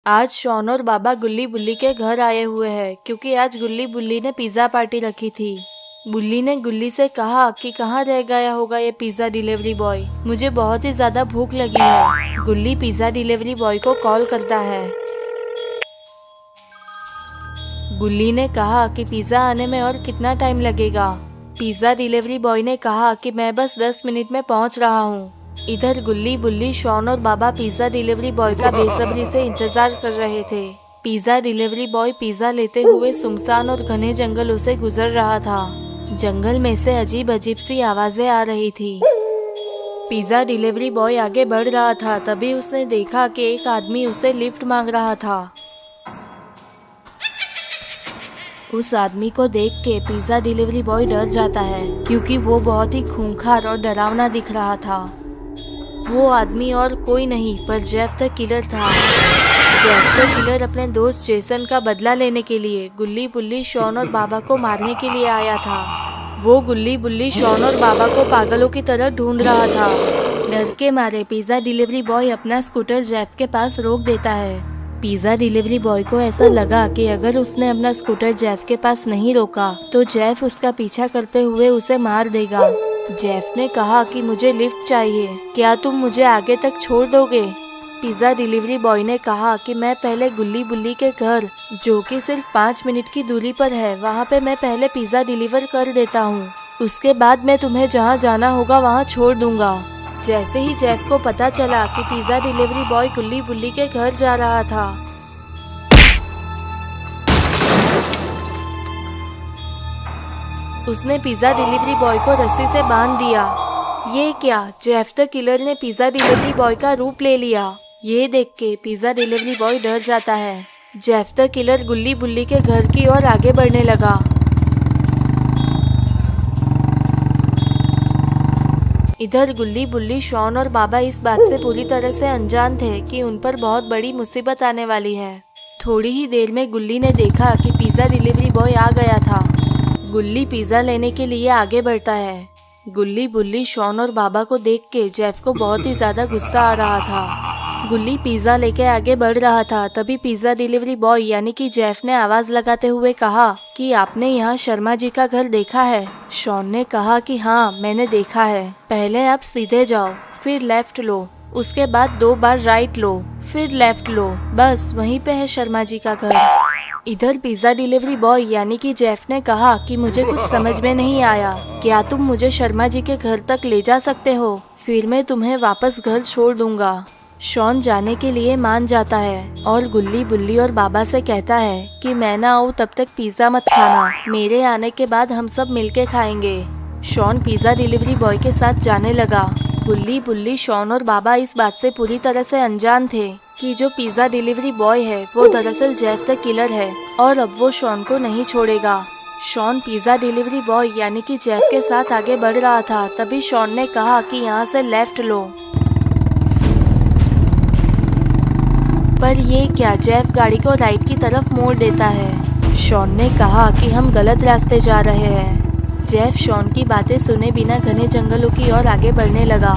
आज शॉन और बाबा गुल्ली बुल्ली के घर आए हुए हैं क्योंकि आज गुल्ली बुल्ली ने पिज्ज़ा पार्टी रखी थी। बुल्ली ने गुल्ली से कहा कि कहाँ रह गया होगा ये पिज्ज़ा डिलीवरी बॉय, मुझे बहुत ही ज्यादा भूख लगी है। गुल्ली पिज्ज़ा डिलीवरी बॉय को कॉल करता है। गुल्ली ने कहा कि पिज्ज़ा आने में और कितना टाइम लगेगा। पिज्ज़ा डिलीवरी बॉय ने कहा कि मैं बस 10 मिनट में पहुंच रहा हूँ। इधर गुल्ली बुल्ली शॉन और बाबा पिज्ज़ा डिलीवरी बॉय का बेसब्री से इंतजार कर रहे थे। पिज्ज़ा डिलीवरी बॉय पिज्ज़ा लेते हुए सुनसान और घने जंगलों से गुजर रहा था। जंगल में से अजीब अजीब सी आवाजें आ रही थी। पिज्ज़ा डिलीवरी बॉय आगे बढ़ रहा था, तभी उसने देखा कि एक आदमी उसे लिफ्ट मांग रहा था। उस आदमी को देख के पिज्ज़ा डिलीवरी बॉय डर जाता है क्योंकि वो बहुत ही खूंखार और डरावना दिख रहा था। वो आदमी और कोई नहीं पर जेफ द किलर था। जेफ द किलर अपने दोस्त जेसन का बदला लेने के लिए गुल्ली बुल्ली शॉन और बाबा को मारने के लिए आया था। वो गुल्ली बुल्ली शॉन और बाबा को पागलों की तरह ढूंढ रहा था। डर के मारे पिज्ज़ा डिलीवरी बॉय अपना स्कूटर जेफ के पास रोक देता है। पिज्ज़ा डिलीवरी बॉय को ऐसा लगा कि अगर उसने अपना स्कूटर जेफ के पास नहीं रोका तो जेफ उसका पीछा करते हुए उसे मार देगा। जेफ ने कहा कि मुझे लिफ्ट चाहिए, क्या तुम मुझे आगे तक छोड़ दोगे? पिज्ज़ा डिलीवरी बॉय ने कहा कि मैं पहले गुल्ली बुल्ली के घर, जो कि सिर्फ 5 मिनट की दूरी पर है, वहाँ पे मैं पहले पिज्ज़ा डिलीवर कर देता हूँ। उसके बाद मैं तुम्हें जहाँ जाना होगा वहाँ छोड़ दूंगा। जैसे ही जेफ को पता चला कि पिज्ज़ा डिलीवरी बॉय गुल्ली बुल्ली के घर जा रहा था, उसने पिज्ज़ा डिलीवरी बॉय को रस्सी से बांध दिया। ये क्या, जेफ द किलर ने पिज्ज़ा डिलीवरी बॉय का रूप ले लिया। ये देख के पिज्ज़ा डिलीवरी बॉय डर जाता है। जेफ द किलर गुल्ली बुल्ली के घर की ओर आगे बढ़ने लगा। इधर गुल्ली बुल्ली शॉन और बाबा इस बात से पूरी तरह से अनजान थे कि उन पर बहुत बड़ी मुसीबत आने वाली है। थोड़ी ही देर में गुल्ली ने देखा कि पिज्ज़ा डिलीवरी बॉय आ गया था। गुल्ली पिज्ज़ा लेने के लिए आगे बढ़ता है। गुल्ली बुल्ली शॉन और बाबा को देख के जेफ को बहुत ही ज्यादा गुस्सा आ रहा था। गुल्ली पिज्ज़ा लेके आगे बढ़ रहा था, तभी पिज्ज़ा डिलीवरी बॉय यानी कि जेफ ने आवाज लगाते हुए कहा कि आपने यहाँ शर्मा जी का घर देखा है? शॉन ने कहा कि हाँ, मैंने देखा है। पहले आप सीधे जाओ, फिर लेफ्ट लो, उसके बाद 2 बार राइट लो, फिर लेफ्ट लो, बस वहीं पे है शर्मा जी का घर। इधर पिज्ज़ा डिलीवरी बॉय यानी कि जेफ ने कहा कि मुझे कुछ समझ में नहीं आया, क्या तुम मुझे शर्मा जी के घर तक ले जा सकते हो? फिर मैं तुम्हें वापस घर छोड़ दूंगा। शॉन जाने के लिए मान जाता है और गुल्ली बुल्ली और बाबा से कहता है कि मैं ना आऊँ तब तक पिज्ज़ा मत खाना, मेरे आने के बाद हम सब मिलके खाएंगे। शॉन पिज्ज़ा डिलीवरी बॉय के साथ जाने लगा। गुल्ली बुल्ली शॉन और बाबा इस बात से पूरी तरह से अनजान थे कि जो पिज्ज़ा डिलीवरी बॉय है वो दरअसल जेफ द किलर है और अब वो शॉन को नहीं छोड़ेगा। शॉन पिज्ज़ा डिलीवरी बॉय यानी कि जेफ के साथ आगे बढ़ रहा था, तभी शॉन ने कहा कि यहाँ से लेफ्ट लो। पर ये क्या, जेफ गाड़ी को राइट की तरफ मोड़ देता है। शॉन ने कहा कि हम गलत रास्ते जा रहे हैं। जेफ शॉन की बातें सुने बिना घने जंगलों की ओर आगे बढ़ने लगा।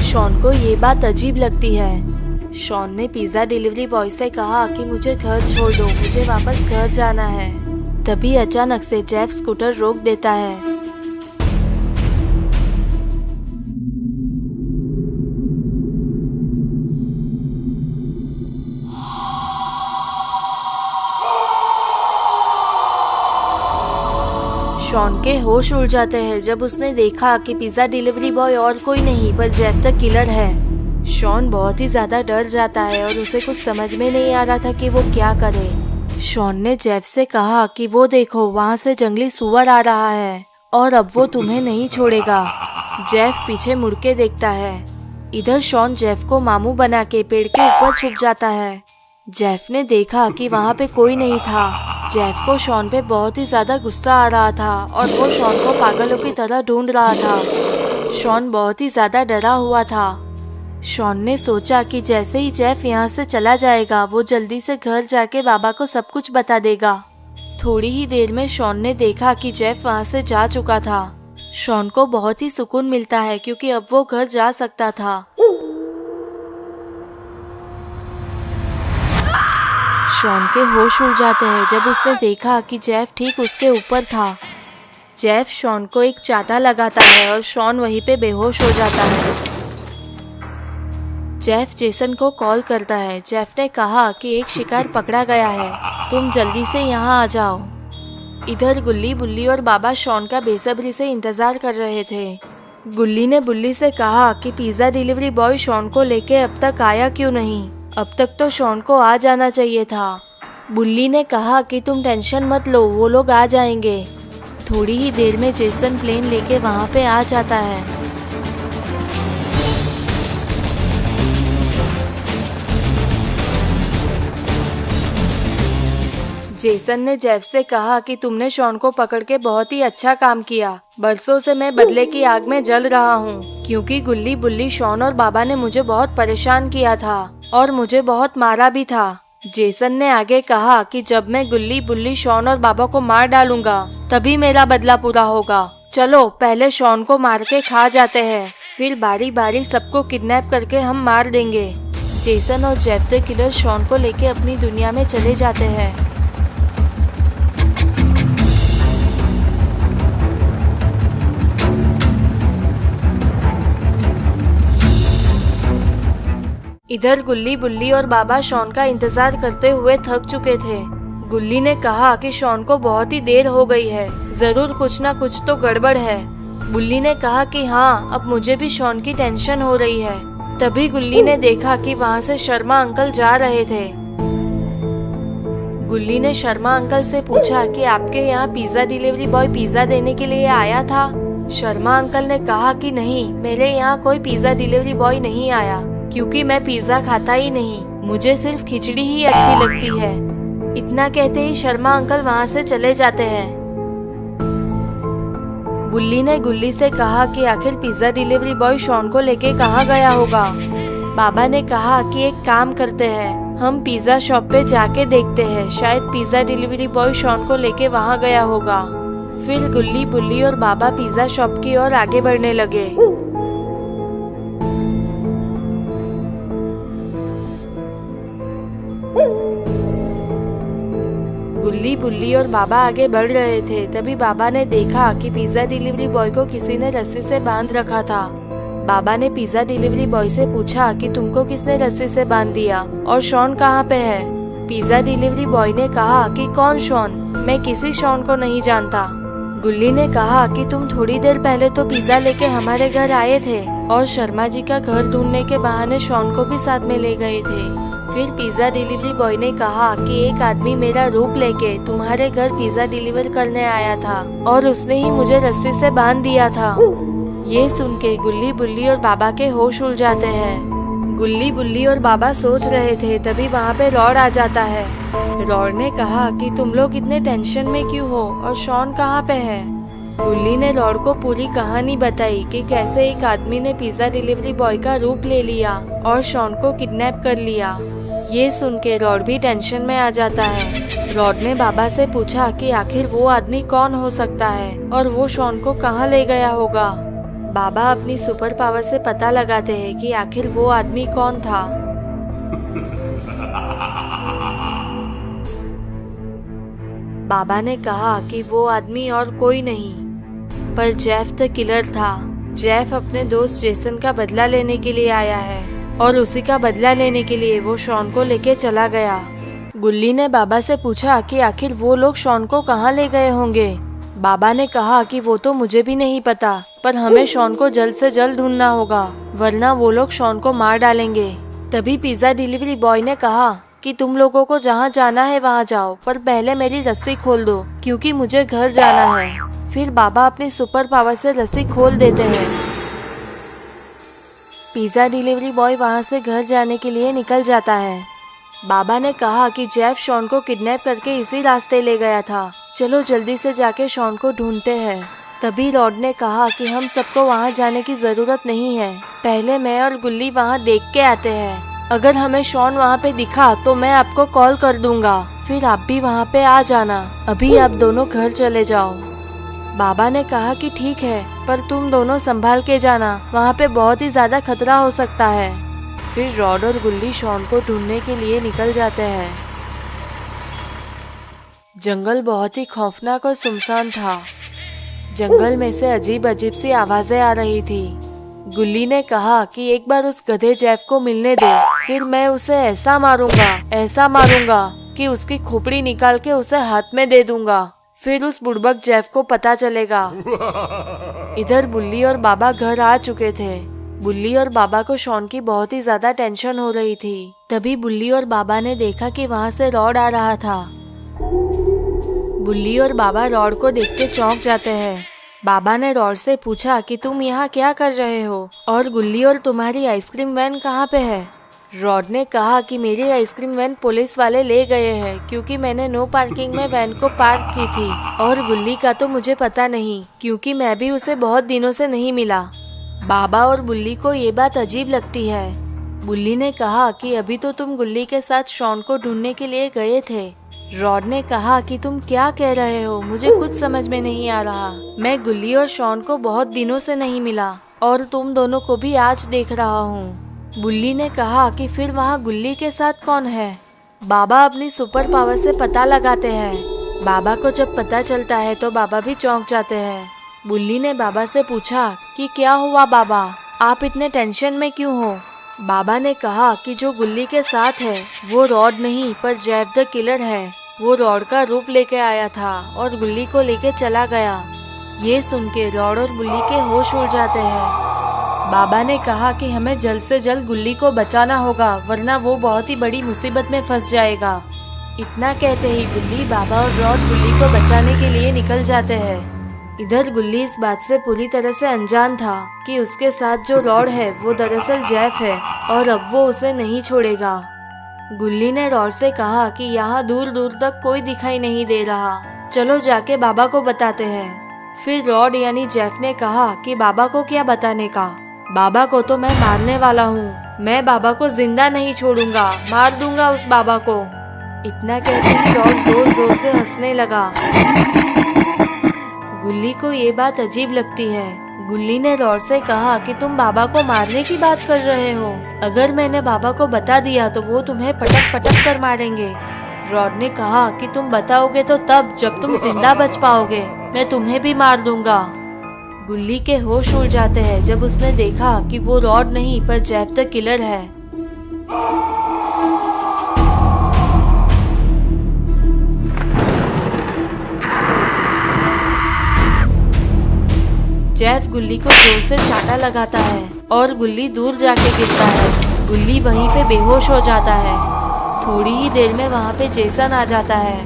शॉन को ये बात अजीब लगती है। शॉन ने पिज्ज़ा डिलीवरी बॉय से कहा कि मुझे घर छोड़ दो, मुझे वापस घर जाना है। तभी अचानक से जेफ स्कूटर रोक देता है। शॉन के होश उड़ जाते हैं जब उसने देखा कि पिज्ज़ा डिलीवरी बॉय और कोई नहीं पर जेफ द किलर है। शॉन बहुत ही ज्यादा डर जाता है और उसे कुछ समझ में नहीं आ रहा था कि वो क्या करे। शॉन ने जेफ से कहा कि वो देखो, वहाँ से जंगली सुअर आ रहा है और अब वो तुम्हें नहीं छोड़ेगा। जेफ पीछे मुड़ के देखता है। इधर शॉन जेफ को मामू बना के पेड़ के ऊपर छुप जाता है। जेफ ने देखा कि वहाँ पे कोई नहीं था। जेफ को शॉन पे बहुत ही ज्यादा गुस्सा आ रहा था और वो शॉन को पागलों की तरह ढूंढ रहा था। शॉन बहुत ही ज्यादा डरा हुआ था। शॉन ने सोचा कि जैसे ही जेफ यहाँ से चला जाएगा वो जल्दी से घर जाके बाबा को सब कुछ बता देगा। थोड़ी ही देर में शॉन ने देखा कि जेफ वहाँ से जा चुका था। शॉन को बहुत ही सुकून मिलता है क्योंकि अब वो घर जा सकता था। शॉन के होश उड़ जाते हैं जब उसने देखा कि जेफ ठीक उसके ऊपर था। जेफ शॉन को एक चाटा लगाता है और शॉन वहीं पे बेहोश हो जाता है। जेफ जेसन को कॉल करता है। जेफ ने कहा कि एक शिकार पकड़ा गया है, तुम जल्दी से यहाँ आ जाओ। इधर गुल्ली, बुल्ली और बाबा शॉन का बेसब्री से इंतजार कर रहे थे। गुल्ली ने बुल्ली से कहा कि पिज्जा डिलीवरी बॉय शॉन को लेके अब तक आया क्यों नहीं? अब तक तो शॉन को आ जाना चाहिए था। बुल्ली ने कहा कि तुम टेंशन मत लो, वो लोग आ जाएंगे। थोड़ी ही देर में जेसन प्लेन लेके वहाँ पे आ जाता है। जेसन ने जेफ से कहा कि तुमने शॉन को पकड़ के बहुत ही अच्छा काम किया। बरसों से मैं बदले की आग में जल रहा हूँ, क्योंकि गुल्ली, बुल्ली, शॉन और बाबा ने मुझे बहुत परेशान किया था और मुझे बहुत मारा भी था। जेसन ने आगे कहा कि जब मैं गुल्ली, बुल्ली, शॉन और बाबा को मार डालूंगा तभी मेरा बदला पूरा होगा। चलो पहले शॉन को मार के खा जाते हैं, फिर बारी बारी सबको किडनैप करके हम मार देंगे। जेसन और जेफ द किलर शॉन को लेके अपनी दुनिया में चले जाते हैं। इधर गुल्ली, बुल्ली और बाबा शॉन का इंतजार करते हुए थक चुके थे। गुल्ली ने कहा कि शॉन को बहुत ही देर हो गई है, जरूर कुछ ना कुछ तो गड़बड़ है। बुल्ली ने कहा कि हाँ, अब मुझे भी शॉन की टेंशन हो रही है। तभी गुल्ली ने देखा कि वहाँ से शर्मा अंकल जा रहे थे। गुल्ली ने शर्मा अंकल से पूछा कि आपके यहाँ पिज्जा डिलीवरी बॉय पिज्जा देने के लिए आया था? शर्मा अंकल ने कहा कि नहीं, मेरे यहाँ कोई पिज्जा डिलीवरी बॉय नहीं आया, क्योंकि मैं पिज्जा खाता ही नहीं, मुझे सिर्फ खिचड़ी ही अच्छी लगती है। इतना कहते ही शर्मा अंकल वहाँ से चले जाते हैं। बुल्ली ने गुल्ली से कहा कि आखिर पिज्जा डिलीवरी बॉय शॉन को लेके कहाँ गया होगा। बाबा ने कहा कि एक काम करते हैं, हम पिज्जा शॉप पे जाके देखते हैं, शायद पिज्जा डिलीवरी बॉय शॉन को लेके वहाँ गया होगा। फिर गुल्ली, बुल्ली और बाबा पिज्जा शॉप की ओर आगे बढ़ने लगे। गुल्ली, बुल्ली और बाबा आगे बढ़ रहे थे। तभी बाबा ने देखा कि पिज्जा डिलीवरी बॉय को किसी ने रस्सी से बांध रखा था। बाबा ने पिज्जा डिलीवरी बॉय से पूछा कि तुमको किसने रस्सी से बांध दिया और शॉन कहाँ पे है? पिज्जा डिलीवरी बॉय ने कहा कि कौन शॉन? मैं किसी शॉन को नहीं जानता। गुल्ली ने कहा कि तुम थोड़ी देर पहले तो पिज्जा लेके हमारे घर आए थे और शर्मा जी का घर ढूंढने के बहाने शॉन को भी साथ में ले गए थे। फिर पिज्जा डिलीवरी बॉय ने कहा कि एक आदमी मेरा रूप लेके तुम्हारे घर पिज्जा डिलीवर करने आया था और उसने ही मुझे रस्सी से बांध दिया था। ये सुन के गुल्ली, बुल्ली और बाबा के होश उड़ जाते हैं। गुल्ली, बुल्ली और बाबा सोच रहे थे, तभी वहाँ पे रॉड आ जाता है। रॉड ने कहा कि तुम लोग इतने टेंशन में क्यों हो और शॉन कहाँ पे है? गुल्ली ने रॉड को पूरी कहानी बताई कि कैसे एक आदमी ने पिज्जा डिलीवरी बॉय का रूप ले लिया और शॉन को किडनैप कर लिया। ये सुन के रॉड भी टेंशन में आ जाता है। रॉड ने बाबा से पूछा कि आखिर वो आदमी कौन हो सकता है और वो शॉन को कहाँ ले गया होगा। बाबा अपनी सुपर पावर से पता लगाते हैं कि आखिर वो आदमी कौन था। बाबा ने कहा कि वो आदमी और कोई नहीं पर जेफ द किलर था। जेफ अपने दोस्त जेसन का बदला लेने के लिए आया है और उसी का बदला लेने के लिए वो शॉन को लेके चला गया। गुल्ली ने बाबा से पूछा कि आखिर वो लोग शॉन को कहाँ ले गए होंगे। बाबा ने कहा कि वो तो मुझे भी नहीं पता, पर हमें शॉन को जल्द से जल्द ढूंढना होगा, वरना वो लोग शॉन को मार डालेंगे। तभी पिज्जा डिलीवरी बॉय ने कहा कि तुम लोगों को जहाँ जाना है वहाँ जाओ, पर पहले मेरी रस्सी खोल दो क्योंकि मुझे घर जाना है। फिर बाबा अपनी सुपर पावर से रस्सी खोल देते हैं। पिज्जा डिलीवरी बॉय वहाँ से घर जाने के लिए निकल जाता है। बाबा ने कहा कि जेफ शॉन को किडनैप करके इसी रास्ते ले गया था, चलो जल्दी से जाके शॉन को ढूंढते हैं। तभी रॉड ने कहा कि हम सबको वहाँ जाने की जरूरत नहीं है, पहले मैं और गुल्ली वहाँ देख के आते हैं। अगर हमें शॉन वहाँ पे दिखा तो मैं आपको कॉल कर दूंगा, फिर आप भी वहाँ पे आ जाना। अभी आप दोनों घर चले जाओ। बाबा ने कहा कि ठीक है, पर तुम दोनों संभाल के जाना, वहाँ पे बहुत ही ज्यादा खतरा हो सकता है। फिर रॉड और गुल्ली शॉन को ढूंढने के लिए निकल जाते हैं। जंगल बहुत ही खौफनाक और सुनसान था। जंगल में से अजीब अजीब सी आवाजें आ रही थी। गुल्ली ने कहा कि एक बार उस गधे जेफ को मिलने दो, फिर मैं उसे ऐसा मारूंगा कि उसकी खोपड़ी निकाल के उसे हाथ में दे दूंगा। फिर उस बुड़बक जेफ को पता चलेगा। इधर बुल्ली और बाबा घर आ चुके थे। बुल्ली और बाबा को शॉन की बहुत ही ज्यादा टेंशन हो रही थी। तभी बुल्ली और बाबा ने देखा कि वहाँ से रॉड आ रहा था। बुल्ली और बाबा रॉड को देख के चौंक जाते हैं। बाबा ने रॉड से पूछा कि तुम यहाँ क्या कर रहे हो और गुल्ली और तुम्हारी आइसक्रीम वैन कहाँ पे है। रॉड ने कहा कि मेरी आइसक्रीम वैन पुलिस वाले ले गए हैं क्योंकि मैंने नो पार्किंग में वैन को पार्क की थी, और गुल्ली का तो मुझे पता नहीं क्योंकि मैं भी उसे बहुत दिनों से नहीं मिला। बाबा और बुल्ली को ये बात अजीब लगती है। बुल्ली ने कहा कि अभी तो तुम गुल्ली के साथ शॉन को ढूंढने के लिए गए थे। रॉड ने कहा कि तुम क्या कह रहे हो, मुझे कुछ समझ में नहीं आ रहा। मैं गुल्ली और शॉन को बहुत दिनों से नहीं मिला और तुम दोनों को भी आज देख रहा हूँ। बुल्ली ने कहा कि फिर वहाँ गुल्ली के साथ कौन है। बाबा अपनी सुपर पावर से पता लगाते हैं। बाबा को जब पता चलता है तो बाबा भी चौंक जाते हैं। बुल्ली ने बाबा से पूछा कि क्या हुआ बाबा, आप इतने टेंशन में क्यों हो। बाबा ने कहा कि जो गुल्ली के साथ है वो रॉड नहीं पर जेफ द किलर है। वो रॉड का रूप लेके आया था और गुल्ली को लेके चला गया। ये सुन के रॉड और बुल्ली के होश उड़ जाते हैं। बाबा ने कहा कि हमें जल्द से जल्द गुल्ली को बचाना होगा वरना वो बहुत ही बड़ी मुसीबत में फंस जाएगा। इतना कहते ही गुल्ली, बाबा और रॉड गुल्ली को बचाने के लिए निकल जाते हैं। इधर गुल्ली इस बात से पूरी तरह से अनजान था कि उसके साथ जो रॉड है वो दरअसल जेफ है और अब वो उसे नहीं छोड़ेगा। गुल्ली ने रॉड से कहा कि यहाँ दूर दूर तक कोई दिखाई नहीं दे रहा, चलो जाके बाबा को बताते हैं। फिर रॉड यानी जेफ ने कहा कि बाबा को क्या बताने का, बाबा को तो मैं मारने वाला हूँ, मैं बाबा को जिंदा नहीं छोड़ूंगा, मार दूंगा उस बाबा को। इतना कहते ही रॉड जोर जोर से हंसने लगा। गुल्ली को ये बात अजीब लगती है। गुल्ली ने रॉड से कहा कि तुम बाबा को मारने की बात कर रहे हो, अगर मैंने बाबा को बता दिया तो वो तुम्हें पटक पटक कर मारेंगे। रॉड ने कहा कि तुम बताओगे तो तब जब तुम जिंदा बच पाओगे, मैं तुम्हें भी मार दूंगा। गुल्ली के होश उड़ जाते हैं जब उसने देखा कि वो रॉड नहीं पर जेफ द किलर है। जेफ गुल्ली को जोर से चाटा लगाता है और गुल्ली दूर जाके गिरता है। गुल्ली वहीं पे बेहोश हो जाता है। थोड़ी ही देर में वहाँ पे जेसन आ जाता है।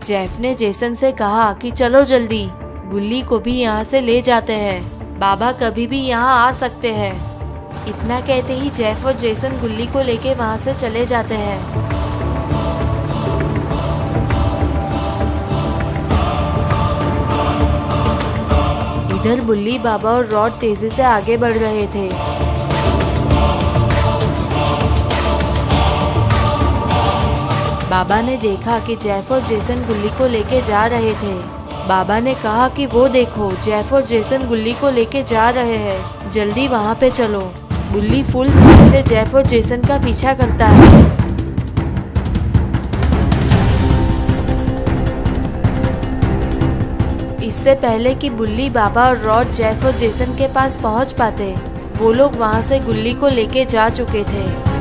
जेफ ने जेसन से कहा कि चलो जल्दी, गुल्ली को भी यहाँ से ले जाते हैं, बाबा कभी भी यहाँ आ सकते हैं। इतना कहते ही जेफ और जेसन गुल्ली को लेके वहाँ से चले जाते हैं। इधर बुल्ली, बाबा और रॉड तेजी से आगे बढ़ रहे थे। बाबा ने देखा कि जेफ और जेसन गुल्ली को लेके जा रहे थे। बाबा ने कहा कि वो देखो, जेफ और जेसन गुल्ली को लेके जा रहे हैं, जल्दी वहाँ पे चलो। गुल्ली फुल स्पीड से जेफ और जेसन का पीछा करता है। इससे पहले कि बुल्ली, बाबा और रॉड जेफ और जेसन के पास पहुँच पाते, वो लोग वहाँ से गुल्ली को लेके जा चुके थे।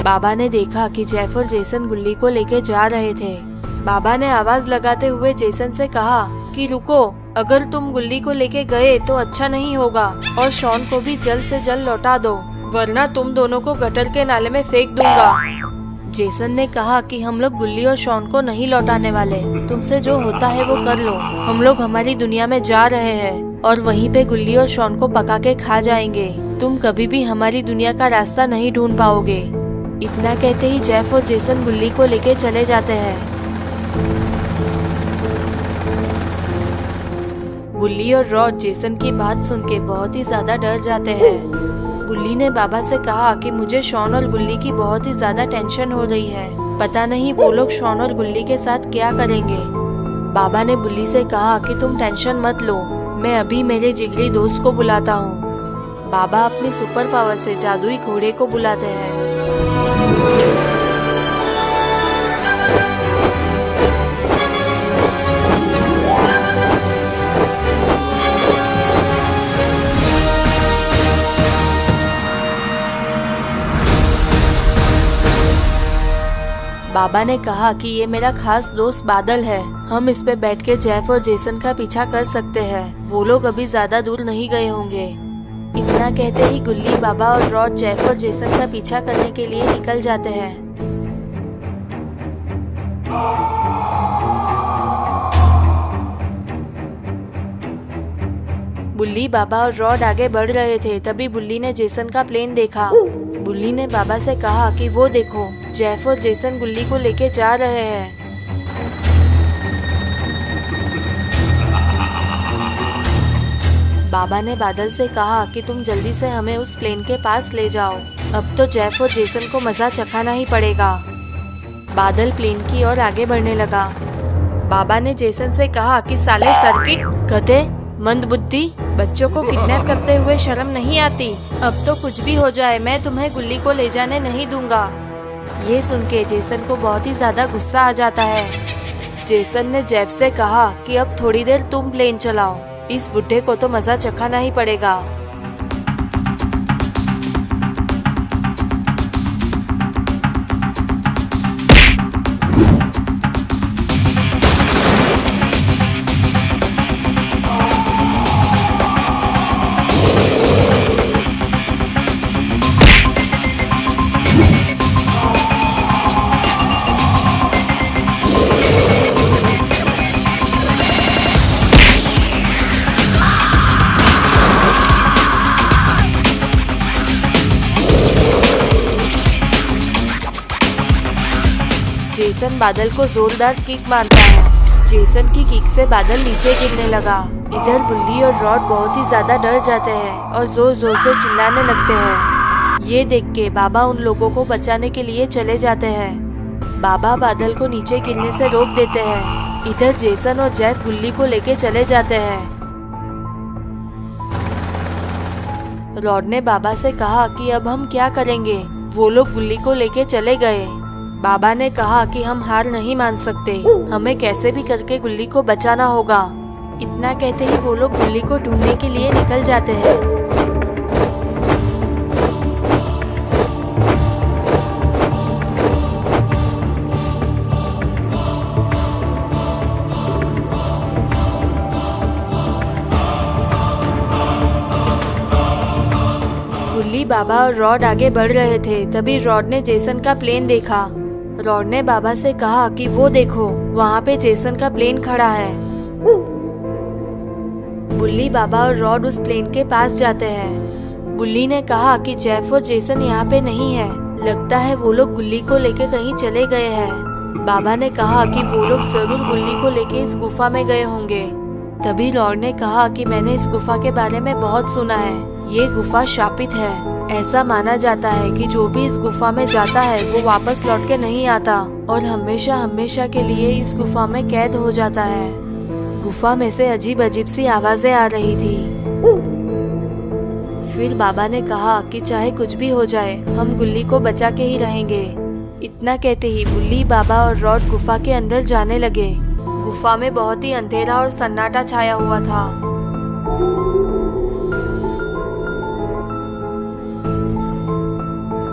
बाबा ने देखा कि जेफ और जेसन गुल्ली को लेके जा रहे थे। बाबा ने आवाज लगाते हुए जेसन से कहा कि रुको, अगर तुम गुल्ली को लेके गए तो अच्छा नहीं होगा और शॉन को भी जल्द से जल्द लौटा दो वरना तुम दोनों को गटर के नाले में फेंक दूंगा। जेसन ने कहा कि हम लोग गुल्ली और शॉन को नहीं लौटाने वाले, तुमसे जो होता है वो कर लो। हम लोग हमारी दुनिया में जा रहे हैं और वहीं पे गुल्ली और शॉन को पका के खा जाएंगे। तुम कभी भी हमारी दुनिया का रास्ता नहीं ढूंढ पाओगे। इतना कहते ही जेफ और जेसन गुल्ली को लेके चले जाते हैं। बुल्ली और रॉड जेसन की बात सुन के बहुत ही ज्यादा डर जाते हैं। बुल्ली ने बाबा से कहा कि मुझे शॉन और गुल्ली की बहुत ही ज्यादा टेंशन हो रही है, पता नहीं वो लोग शॉन और गुल्ली के साथ क्या करेंगे। बाबा ने बुल्ली से कहा कि तुम टेंशन मत लो, मैं अभी मेरे जिगरी दोस्त को बुलाता हूँ। बाबा अपनी सुपर पावर से जादुई घोड़े को बुलाते हैं। बाबा ने कहा कि ये मेरा खास दोस्त बादल है, हम इस पे बैठ के जेफ और जेसन का पीछा कर सकते हैं। वो लोग अभी ज्यादा दूर नहीं गए होंगे। इतना कहते ही गुल्ली, बाबा और रॉड जेफ और जेसन का पीछा करने के लिए निकल जाते हैं। बुल्ली, बाबा और रॉड आगे बढ़ रहे थे, तभी बुल्ली ने जेसन का प्लेन देखा। बुल्ली ने बाबा से कहा कि वो देखो, जेफ और जेसन गुल्ली को लेके जा रहे हैं। बाबा ने बादल से कहा कि तुम जल्दी से हमें उस प्लेन के पास ले जाओ, अब तो जेफ और जेसन को मजा चखाना ही पड़ेगा। बादल प्लेन की ओर आगे बढ़ने लगा। बाबा ने जेसन से कहा कि साले सर्किट गधे, मंदबुद्धि, बच्चों को किडनैप करते हुए शर्म नहीं आती। अब तो कुछ भी हो जाए, मैं तुम्हें गुल्ली को ले जाने नहीं दूंगा। ये सुन के जेसन को बहुत ही ज्यादा गुस्सा आ जाता है। जेसन ने जेफ से कहा कि अब थोड़ी देर तुम प्लेन चलाओ, इस बुड्ढे को तो मजा चखाना ही पड़ेगा। जेसन बादल को जोरदार किक मारता है। जेसन की किक से बादल नीचे गिरने लगा। इधर बुल्ली और रॉड बहुत ही ज्यादा डर जाते हैं और जोर जोर से चिल्लाने लगते हैं। ये देख के बाबा उन लोगों को बचाने के लिए चले जाते हैं। बाबा बादल को नीचे गिरने से रोक देते हैं। इधर जेसन और जेफ गुल्ली को लेके चले जाते हैं। रॉड ने बाबा से कहा कि अब हम क्या करेंगे, वो लोग गुल्ली को लेके चले गए। बाबा ने कहा कि हम हार नहीं मान सकते, हमें कैसे भी करके गुल्ली को बचाना होगा। इतना कहते ही वो लोग गुल्ली को ढूंढने के लिए निकल जाते हैं। गुल्ली, बाबा और रॉड आगे बढ़ रहे थे, तभी रॉड ने जेसन का प्लेन देखा। रॉड ने बाबा से कहा कि वो देखो, वहाँ पे जेसन का प्लेन खड़ा है। बुल्ली, बाबा और रॉड उस प्लेन के पास जाते हैं। बुल्ली ने कहा कि जेफ और जेसन यहाँ पे नहीं है, लगता है वो लोग गुल्ली को लेके कहीं चले गए हैं। बाबा ने कहा कि वो लोग जरूर गुल्ली को लेके इस गुफा में गए होंगे। तभी रॉड ने कहा कि मैंने इस गुफा के बारे में बहुत सुना है, ये गुफा शापित है। ऐसा माना जाता है कि जो भी इस गुफा में जाता है वो वापस लौट के नहीं आता और हमेशा हमेशा के लिए इस गुफा में कैद हो जाता है। गुफा में से अजीब अजीब सी आवाजें आ रही थी। फिर बाबा ने कहा कि चाहे कुछ भी हो जाए, हम गुल्ली को बचा के ही रहेंगे। इतना कहते ही बुल्ली, बाबा और रॉड गुफा के अंदर जाने लगे। गुफा में बहुत ही अंधेरा और सन्नाटा छाया हुआ था।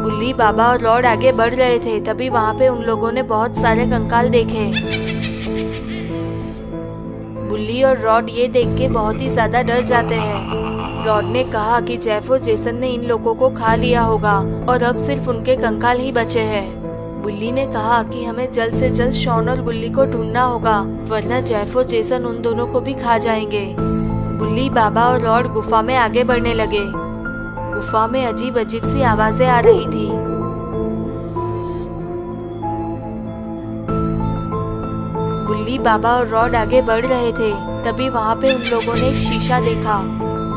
बुल्ली, बाबा और रॉड आगे बढ़ रहे थे, तभी वहाँ पे उन लोगों ने बहुत सारे कंकाल देखे। बुल्ली और रॉड ये देख के बहुत ही ज्यादा डर जाते हैं। रॉड ने कहा कि जेफ और जेसन ने इन लोगों को खा लिया होगा और अब सिर्फ उनके कंकाल ही बचे हैं। बुल्ली ने कहा कि हमें जल्द से जल्द शॉन और गुल्ली को ढूंढना होगा, वरना जेफ और जेसन उन दोनों को भी खा जाएंगे। बुल्ली, बाबा और रॉड गुफा में आगे बढ़ने लगे। गुफा में अजीब अजीब सी आवाजें आ रही थी। बुल्ली, बाबा और रॉड आगे बढ़ रहे थे, तभी वहाँ पे उन लोगों ने एक शीशा देखा।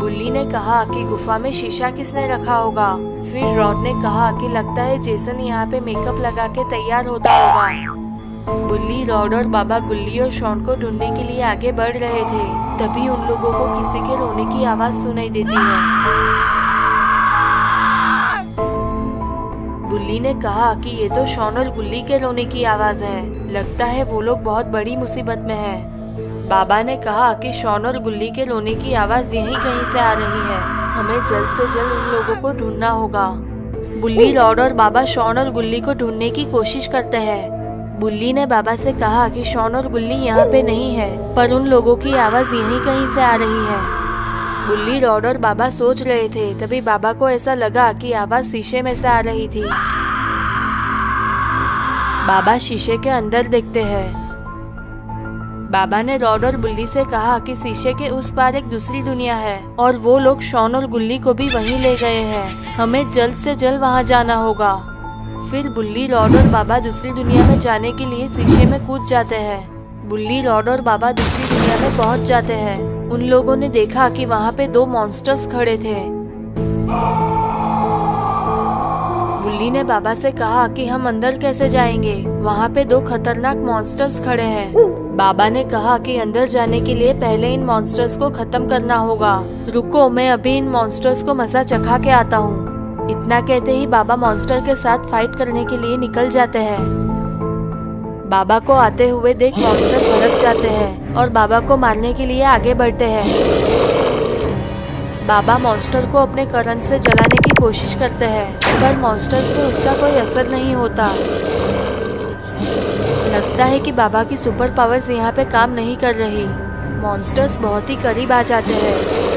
बुल्ली ने कहा कि गुफा में शीशा किसने रखा होगा। फिर रॉड ने कहा कि लगता है जेसन यहाँ पे मेकअप लगा के तैयार होता होगा। बुल्ली, रॉड और बाबा गुल्ली और शॉन को ढूंढने के लिए आगे बढ़ रहे थे। तभी उन लोगों को किसी के रोने की आवाज सुनाई देती है। बुल्ली ने कहा कि ये तो शॉन और गुल्ली के रोने की आवाज है। लगता है वो लोग बहुत बड़ी मुसीबत में हैं। बाबा ने कहा कि शॉन और गुल्ली के रोने की आवाज यहीं कहीं से आ रही है। हमें जल्द से जल्द उन लोगों को ढूंढना होगा। बुल्ली, रॉड और बाबा शॉन और गुल्ली को ढूंढने की कोशिश करते हैं। बुल्ली ने बाबा से कहा कि शॉन और गुल्ली यहाँ पे नहीं है, पर उन लोगों की आवाज यहीं कहीं से आ रही है। बुल्ली, रॉड और बाबा सोच रहे थे। तभी बाबा को ऐसा लगा कि आवाज शीशे में से आ रही थी। बाबा शीशे के अंदर देखते हैं। बाबा ने रॉड और बुल्ली से कहा कि शीशे के उस पार एक दूसरी दुनिया है और वो लोग शॉन और गुल्ली को भी वहीं ले गए हैं। हमें जल्द से जल्द वहां जाना होगा। फिर बुल्ली, रॉड और बाबा दूसरी दुनिया में जाने के लिए शीशे में कूद जाते हैं। बुल्ली, रॉड और बाबा दूसरी दुनिया में पहुंच जाते हैं। उन लोगों ने देखा कि वहाँ पे 2 मॉन्स्टर्स खड़े थे। बुल्ली ने बाबा से कहा कि हम अंदर कैसे जाएंगे, वहाँ पे 2 खतरनाक मॉन्स्टर्स खड़े हैं। बाबा ने कहा कि अंदर जाने के लिए पहले इन मॉन्स्टर्स को खत्म करना होगा। रुको, मैं अभी इन मॉन्स्टर्स को मजा चखा के आता हूँ। इतना कहते ही बाबा मॉन्स्टर के साथ फाइट करने के लिए निकल जाते हैं। बाबा को आते हुए देख मॉन्स्टर भड़क जाते हैं और बाबा को मारने के लिए आगे बढ़ते हैं। बाबा मॉन्स्टर को अपने करंट से जलाने की कोशिश करते हैं, पर मॉन्स्टर को उसका कोई असर नहीं होता। लगता है कि बाबा की सुपर पावर्स यहाँ पे काम नहीं कर रही। मॉन्स्टर्स बहुत ही करीब आ जाते हैं।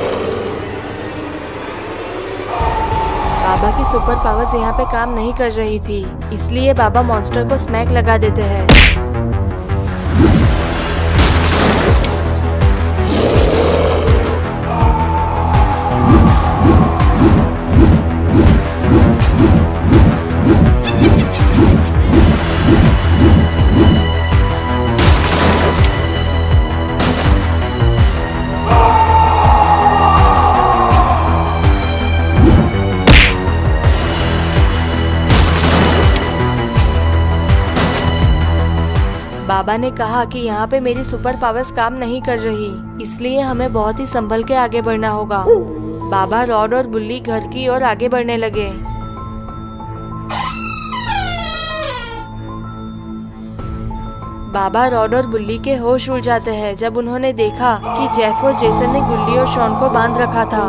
बाबा की सुपर पावर्स यहाँ पे काम नहीं कर रही थी, इसलिए बाबा मॉन्स्टर को स्मैक लगा देते हैं। बाबा ने कहा कि यहाँ पे मेरी सुपर पावर्स काम नहीं कर रही, इसलिए हमें बहुत ही संभल के आगे बढ़ना होगा। बाबा, रॉड और बुल्ली घर की ओर आगे बढ़ने लगे। बाबा, रॉड और बुल्ली के होश उड़ जाते हैं जब उन्होंने देखा कि जेफ और जेसन ने गुल्ली और शॉन को बांध रखा था।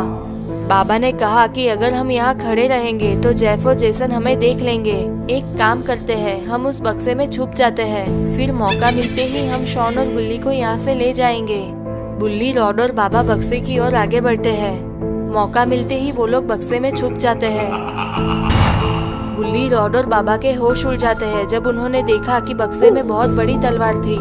बाबा ने कहा कि अगर हम यहाँ खड़े रहेंगे तो जेफ और जेसन हमें देख लेंगे। एक काम करते हैं, हम उस बक्से में छुप जाते हैं, फिर मौका मिलते ही हम शॉन और गुल्ली को यहाँ से ले जाएंगे। बुल्ली, रॉड और बाबा बक्से की ओर आगे बढ़ते हैं। मौका मिलते ही वो लोग बक्से में छुप जाते हैं। बुल्ली, रॉड और बाबा के होश उड़ जाते हैं जब उन्होंने देखा कि बक्से में बहुत बड़ी तलवार थी।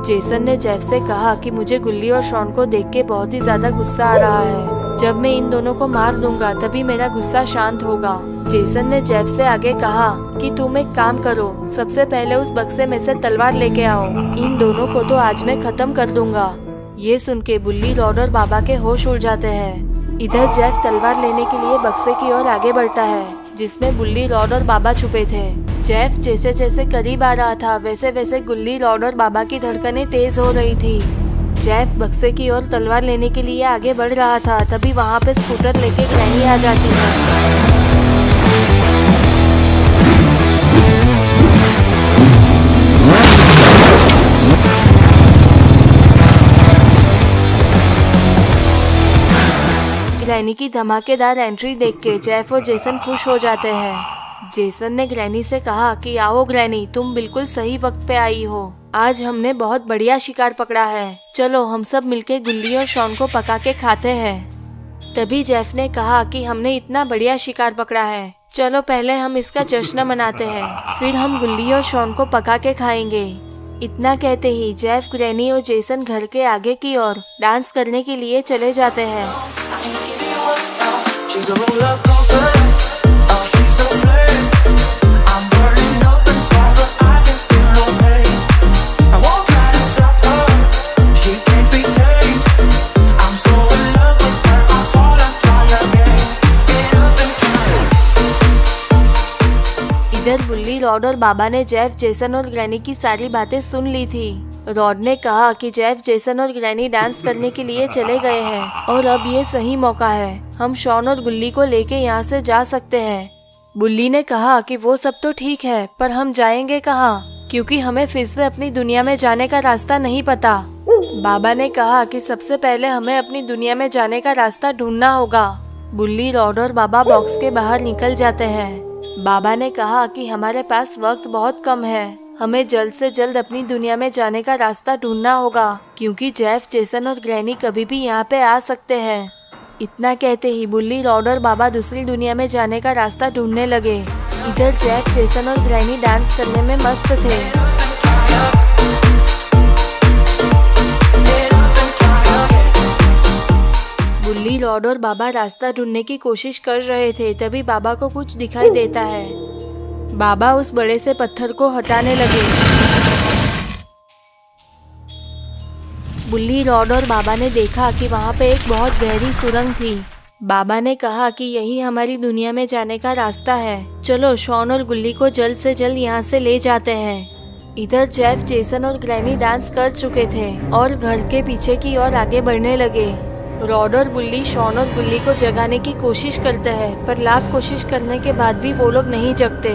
जेसन ने जेफ से कहा कि मुझे गुल्ली और शॉन को देख के बहुत ही ज्यादा गुस्सा आ रहा है। जब मैं इन दोनों को मार दूंगा तभी मेरा गुस्सा शांत होगा। जेसन ने जेफ से आगे कहा कि तुम एक काम करो, सबसे पहले उस बक्से में से तलवार लेके आओ। इन दोनों को तो आज मैं खत्म कर दूंगा। ये सुन के बुल्ली, रॉड और बाबा के होश उड़ जाते हैं। इधर जेफ तलवार लेने के लिए बक्से की ओर आगे बढ़ता है जिसमें बुल्ली, रॉड और बाबा छुपे थे। जेफ जैसे जैसे करीब आ रहा था वैसे वैसे गुल्ली, रॉड और बाबा की धड़कनें तेज हो रही थी। जेफ बक्से की ओर तलवार लेने के लिए आगे बढ़ रहा था, तभी वहाँ पे स्कूटर लेके ग्रैनी आ जाती है। ग्रैनी की धमाकेदार एंट्री देख के जेफ और जेसन खुश हो जाते हैं। जेसन ने ग्रैनी से कहा कि आओ ग्रैनी, तुम बिल्कुल सही वक्त पे आई हो। आज हमने बहुत बढ़िया शिकार पकड़ा है। चलो हम सब मिलके गुल्ली और शॉन को पका के खाते हैं। तभी जेफ ने कहा कि हमने इतना बढ़िया शिकार पकड़ा है, चलो पहले हम इसका जश्न मनाते हैं, फिर हम गुल्ली और शॉन को पका के खाएंगे। इतना कहते ही जेफ, ग्रैनी और जेसन घर के आगे की ओर डांस करने के लिए चले जाते हैं। इधर बुल्ली, रॉड और बाबा ने जेफ, जेसन और ग्रैनी की सारी बातें सुन ली थी। रॉड ने कहा कि जेफ, जेसन और ग्रैनी डांस करने के लिए चले गए हैं और अब ये सही मौका है, हम शॉन और गुल्ली को लेके यहाँ से जा सकते हैं। बुल्ली ने कहा कि वो सब तो ठीक है, पर हम जाएंगे कहाँ, क्योंकि हमें फिर से अपनी दुनिया में जाने का रास्ता नहीं पता। बाबा ने कहा कि सबसे पहले हमें अपनी दुनिया में जाने का रास्ता ढूंढना होगा। बुल्ली, रॉड और बाबा बॉक्स के बाहर निकल जाते हैं। बाबा ने कहा कि हमारे पास वक्त बहुत कम है, हमें जल्द से जल्द अपनी दुनिया में जाने का रास्ता ढूंढना होगा, क्योंकि जेफ, जेसन और ग्रैनी कभी भी यहाँ पे आ सकते हैं। इतना कहते ही बुल्ली, रॉड और बाबा दूसरी दुनिया में जाने का रास्ता ढूंढने लगे। इधर जेफ, जेसन और ग्रैनी डांस करने में मस्त थे। बुल्ली, रॉड और बाबा रास्ता ढूंढने की कोशिश कर रहे थे, तभी बाबा को कुछ दिखाई देता है। बाबा उस बड़े से पत्थर को हटाने लगे। बुल्ली, रॉड और बाबा ने देखा कि वहाँ पे एक बहुत गहरी सुरंग थी। बाबा ने कहा कि यही हमारी दुनिया में जाने का रास्ता है, चलो शॉन और गुल्ली को जल्द से जल्द यहाँ से ले जाते हैं। इधर जेफ, जेसन और ग्रैनी डांस कर चुके थे और घर के पीछे की ओर आगे बढ़ने लगे। रॉड और बुल्ली शॉन और गुल्ली को जगाने की कोशिश करते हैं, पर लाख कोशिश करने के बाद भी वो लोग नहीं जगते।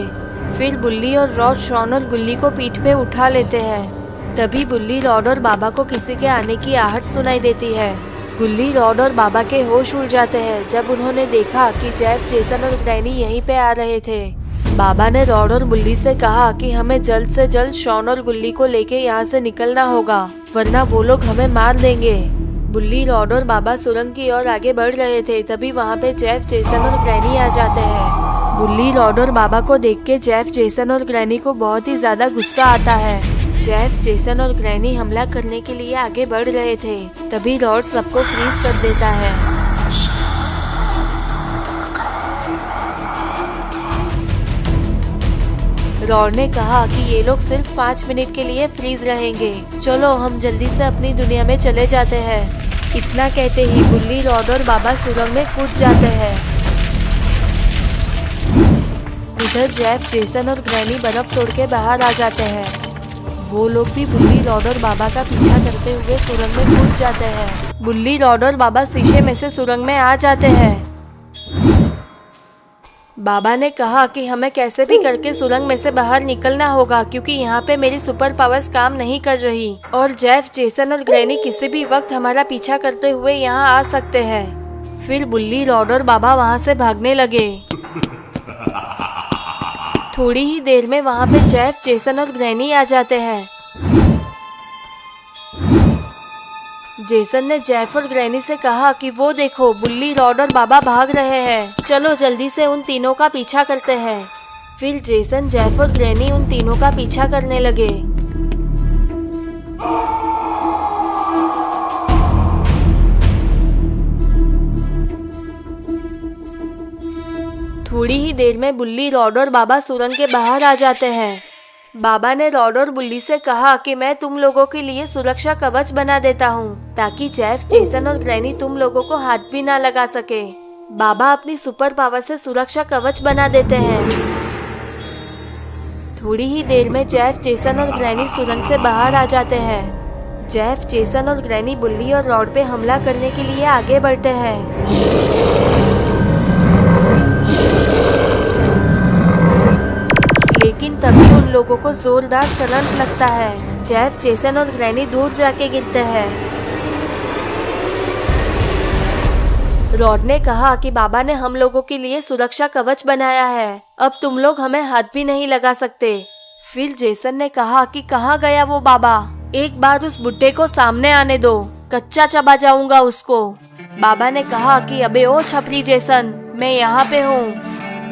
फिर बुल्ली और रॉड शॉन और गुल्ली को पीठ पे उठा लेते हैं। तभी बुल्ली, रॉड और बाबा को किसी के आने की आहट सुनाई देती है। गुल्ली, रॉड और बाबा के होश उड़ जाते हैं जब उन्होंने देखा कि जेफ, जेसन और ग्रैनी यहीं पे आ रहे थे। बाबा ने रॉड और बुल्ली से कहा कि हमें जल्द से जल्द शॉन और गुल्ली को लेके यहाँ से निकलना होगा, वरना वो लोग हमें मार देंगे। बुल्ली, रॉड और बाबा सुरंग की ओर आगे बढ़ रहे थे, तभी वहाँ पे जेफ, जेसन और ग्रैनी आ जाते हैं। बुल्ली, रॉड और बाबा को देख के जेफ, जेसन और ग्रैनी को बहुत ही ज्यादा गुस्सा आता है। जेफ, जेसन और ग्रैनी हमला करने के लिए आगे बढ़ रहे थे, तभी रॉड सबको फ्रीज कर देता है। रॉड ने कहा कि ये लोग सिर्फ 5 मिनट के लिए फ्रीज रहेंगे, चलो हम जल्दी से अपनी दुनिया में चले जाते हैं। इतना कहते ही बुल्ली, रॉड और बाबा सुरंग में कूद जाते हैं। इधर जेफ, जेसन और ग्रैनी बर्फ तोड़ के बाहर आ जाते हैं। वो लोग भी बुल्ली, रॉड और बाबा का पीछा करते हुए सुरंग में कूद जाते हैं। बुल्ली, रॉड और बाबा शीशे में से सुरंग में आ जाते हैं। बाबा ने कहा कि हमें कैसे भी करके सुरंग में से बाहर निकलना होगा, क्योंकि यहाँ पे मेरी सुपर पावर्स काम नहीं कर रही और जेफ, जेसन और ग्रैनी किसी भी वक्त हमारा पीछा करते हुए यहाँ आ सकते हैं। फिर बुल्ली, रॉड और बाबा वहाँ से भागने लगे। थोड़ी ही देर में वहाँ पे जेफ, जेसन और ग्रैनी आ जाते हैं। जेसन ने जेफ और ग्रैनी से कहा कि वो देखो, बुल्ली, रॉड और बाबा भाग रहे हैं, चलो जल्दी से उन तीनों का पीछा करते हैं। फिर जेसन, जेफ और ग्रैनी उन तीनों का पीछा करने लगे। थोड़ी ही देर में बुल्ली, रॉड और बाबा सुरंग के बाहर आ जाते हैं। बाबा ने रॉड और बुल्ली से कहा कि मैं तुम लोगों के लिए सुरक्षा कवच बना देता हूँ, ताकि जेफ, जेसन और ग्रैनी तुम लोगों को हाथ भी ना लगा सके। बाबा अपनी सुपर पावर से सुरक्षा कवच बना देते हैं। थोड़ी ही देर में जेफ, जेसन और ग्रैनी सुरंग से बाहर आ जाते हैं। जेफ, जेसन और ग्रैनी बुल्ली और रॉड पे हमला करने के लिए आगे बढ़ते हैं। लेकिन तभी उन लोगों को जोरदार करंट लगता है। जेफ, जेसन और ग्रैनी दूर जाके गिरते हैं। रॉड ने कहा कि बाबा ने हम लोगों के लिए सुरक्षा कवच बनाया है, अब तुम लोग हमें हाथ भी नहीं लगा सकते। फिर जेसन ने कहा कि कहाँ गया वो बाबा, एक बार उस बुड्ढे को सामने आने दो, कच्चा चबा जाऊंगा उसको। बाबा ने कहा कि अबे ओ छपरी जेसन, मैं यहाँ पे हूँ।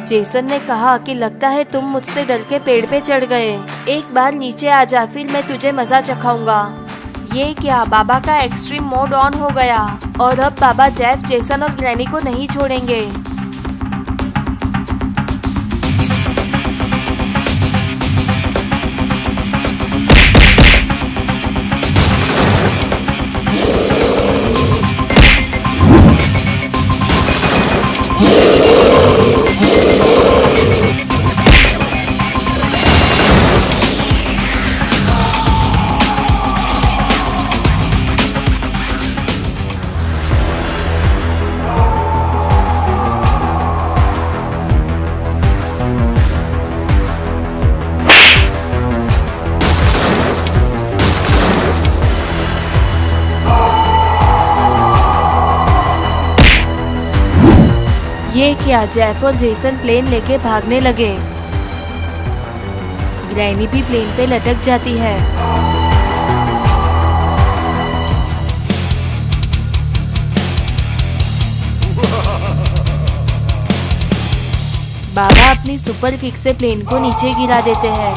जेसन ने कहा कि लगता है तुम मुझसे डर के पेड़ पे चढ़ गए, एक बार नीचे आ जा, फिर मैं तुझे मजा चखाऊंगा। ये क्या, बाबा का एक्सट्रीम मोड ऑन हो गया और अब बाबा जेफ, जेसन और ग्रैनी को नहीं छोड़ेंगे। ये क्या, जेफ और जेसन प्लेन लेके भागने लगे। ग्रैनी भी प्लेन पे लटक जाती है। बाबा अपनी सुपर किक से प्लेन को नीचे गिरा देते हैं।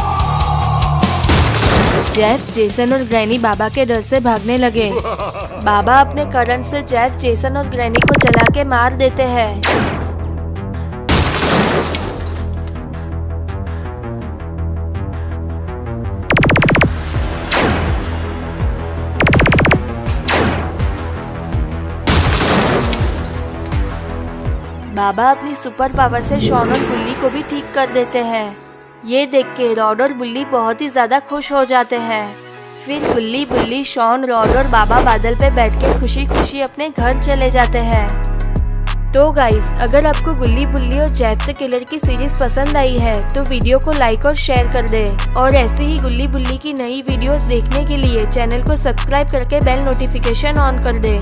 जेफ, जेसन और ग्रैनी बाबा के डर से भागने लगे। बाबा अपने करंट से जेफ, जेसन और ग्रैनी को जला के मार देते हैं। बाबा अपनी सुपर पावर से शॉन और बुल्ली को भी ठीक कर देते हैं। ये देख के रॉड और बुल्ली बहुत ही ज्यादा खुश हो जाते हैं। फिर बुल्ली, बुल्ली, शॉन, रॉड और बाबा बादल पे बैठ के खुशी खुशी अपने घर चले जाते हैं। तो गाइस, अगर आपको गुल्ली बुल्ली और जेफ द किलर की सीरीज पसंद आई है तो वीडियो को लाइक और शेयर कर दे, और ऐसे ही गुल्ली बुल्ली की नई वीडियोस देखने के लिए चैनल को सब्सक्राइब करके बेल नोटिफिकेशन ऑन कर दे।